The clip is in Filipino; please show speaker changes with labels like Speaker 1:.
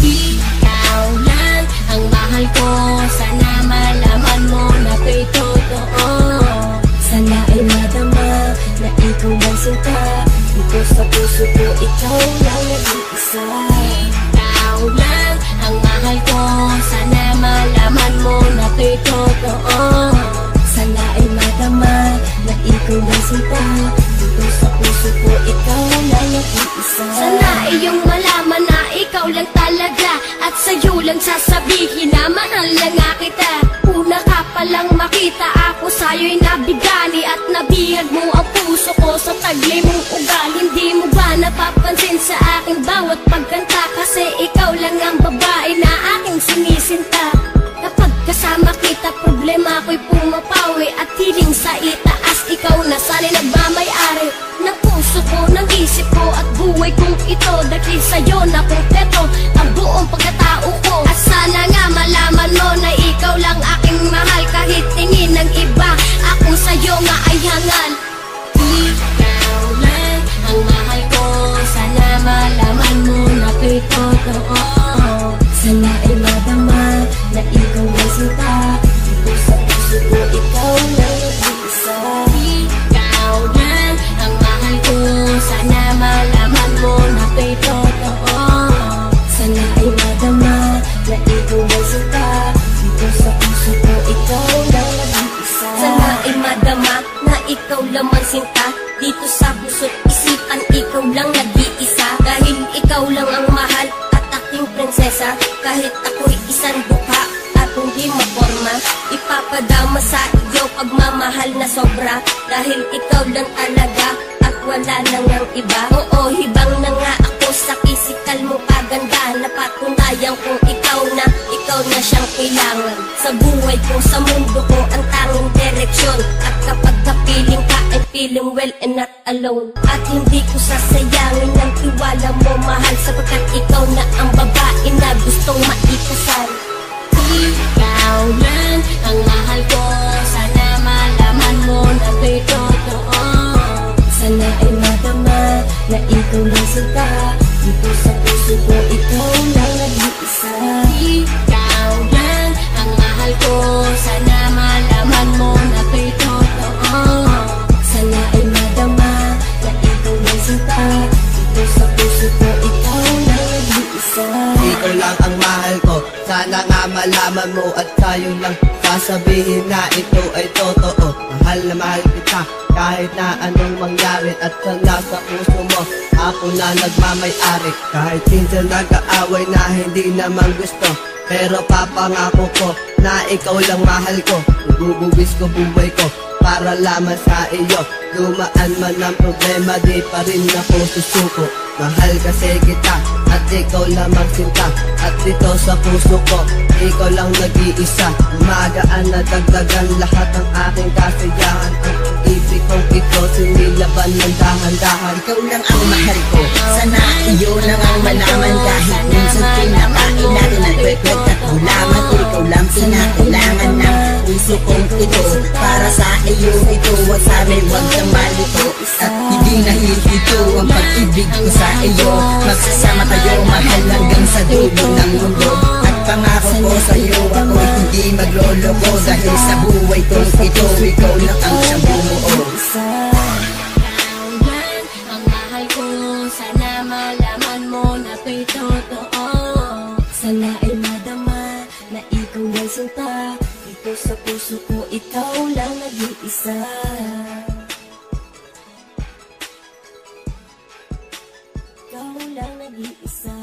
Speaker 1: Ikaw lang ang mahal ko, sana malaman mo na ko'y totoo. Sana ay madama na ikaw lang sinta, dito sa puso ko ikaw lang nag-iisa. Ikaw lang ang mahal ko, sana malaman mo na ko'y totoo. Sana ay madama na ikaw lang sinta, dito sa puso ko ikaw lang nag-iisa. Sana iyong malaman na ikaw lang talaga, at sa'yo lang sasabihin na mahal lang nga kita. Una ka palang makita, ako sa'yo'y nabigani, at nabihag mo ang puso ko sa taglay mong ugali. Hindi mo ba napapansin sa aking bawat pagkanta, kasi ikaw lang ang babae na aking sinisinta. Kapag kasama kita, problema ko'y pumapawi, at hiling sa itaas, ikaw na sana'y nagmamay-ari ng puso ko, ng isip ko, at buhay kong ito. Dahil sa'yo na kumpleto ang buong pagkatao ko. At sana nga malaman mo na ikaw lang aking mahal, kahit tingin ng iba, ako sa'yo nga ay hangal. Ikaw lang ang mahal ko, sana malaman mo na ko'y totoo. Sana ay madama na ikaw ay sinta, dito sa puso ko ikaw lang nag-iisa. Ikaw lang ang mahal ko, sana malaman mo na ko'y totoo. Sana ay madama na ikaw ay sinta, dito sa puso ko ikaw lang nag-iisa. Sana ay madama na ikaw lang man sinta, dito sa puso't isipan ikaw lang nag-iisa. Dahil ikaw lang ang mahal at aking prinsesa, kahit ako'y isang dukha at hindi maporma, ipapadama sa iyo pagmamahal na sobra. Dahil ikaw lang talaga at wala nang ang iba. Oo, hibang na nga ako sa pisikal mo kaganda, napatunayan kong ikaw na siyang kailangan sa buhay ko, sa mundo ko, ang tanging direksyon. At kapag kapiling ka, I'm feeling well and not alone. At hindi ko sasayangin ang tiwala mo, mahal, sapagkat ikaw na ang babae na gustong maikasal. Ikaw lang ang mahal ko, sana malaman mo na ko'y totoo. Sana ay madama na ikaw lang sinta, dito sa puso ko ikaw lang nag-iisa. Ikaw lang ang mahal ko, sana malaman mo na ko'y totoo. Sana ay madama na ikaw lang sinta, dito sa puso ko ikaw lang nag-iisa.
Speaker 2: Ikaw lang ang mahal ko, sana nga malaman mo, at tayo lang sasabihin na ito ay totoo. Mahal na mahal kita, kahit na anong mangyari, at sa nasa puso mo ako na nagmamay-ari. Kahit minsan nag-aaway na hindi naman gusto, pero papangako ko na ikaw lang mahal ko. Ibubuwis ko buhay ko para lamang sa iyo. Dumaan man ang problema, di pa rin ako susuko. Mahal kasi kita at ikaw lamang sinta, at dito sa puso ko ikaw lang nag-iisa. Magaan na dagdagan lahat ng aking kasiyahan, ang ibig kong ito sinilaban ng dahan-dahan.
Speaker 3: Ikaw lang ang mahal ko, sana iyo lang ang malaman. Kahit minsan kinakain natin ang kwek-kwek at gulaman, ikaw lang pinakailangan ng puso kong ito. Para sa iyo ito, wag sa amin, wag kang malito. At hindi nahihito ang pag-ibig ko sa iyo. Magsasama tayo mahal hanggang sa dulo ng mundo. At pangako ko sa iyo, ako'y hindi magloloko. Dahil sa buhay kong ito, ikaw lang ang siyang bumuo.
Speaker 1: Ikaw lang ang mahal ko, sana malaman mo na ko'y totoo. Sana ay madama na ikaw lang sinta, dito sa puso ko ikaw lang nag-iisa. Ikaw lang nag-iisa.